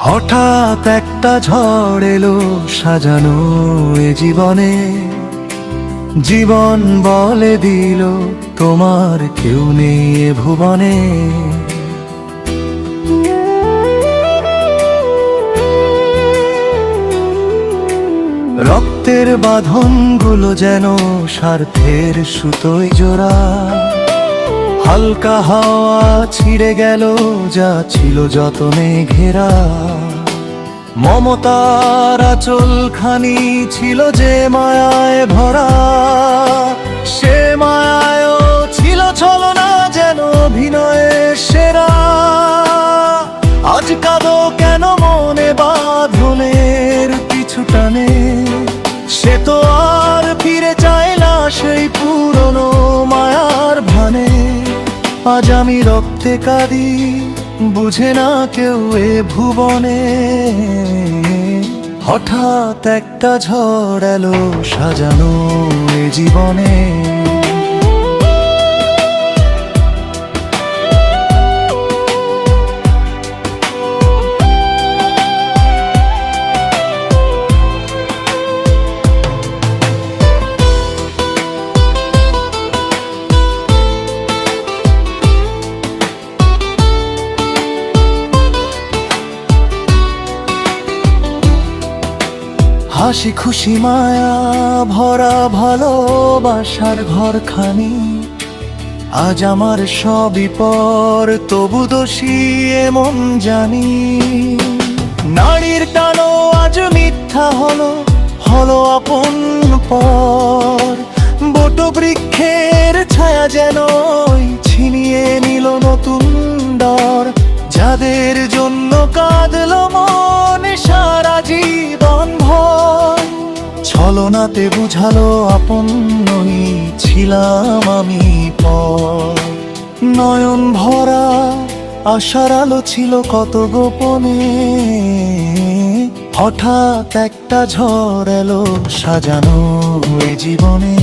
হঠাৎ একটা ঝড় এলো সাজানো এ জীবনে, জীবন বলে দিল তোমার কেউ নেই এ ভুবনে। রক্তের বাঁধনগুলো যেন স্বার্থের সুতোয় জোড়া, হালকা হাওয়া ছিঁড়ে গেল যা ছিল যতনে ঘেরা। মমতার আঁচলখানি ছিল যে মায়ায় ভরা, সে মায়ায়ও ছিল ছলনা যেন অভিনয়ের সেরা। আজ কাঁদো কেন মনে বাঁধনের পিছু টানে, সে তো আর ফিরে চায় না সেই পুরনো মায়ার ভানে। আজ আমি রক্তে কাঁদি বুঝে না কেউ এ ভুবনে। হঠাৎ একটা ঝড় এলো সাজানো এ জীবনে। হাসি খুশি মায়া ভরা ভালোবাসার ঘরখানি, আজ আমার সবই পর তবু দোষী এমন জানি। নারীর টানো আজ মিথ্যা হলো, হলো আপন পর। বটবৃক্ষের ছায়া যেন ছিনিয়ে নিল নতুন ডর। যাদের জন্য কাঁদলো মন সারা জীবন ভর, ছলনাতে বুঝালো আপন নই ছিলাম আমি পর। নয়ন ভরা আশার আলো ছিল কত গোপনে, হঠাৎ একটা ঝড় এলো সাজানো এ জীবনে।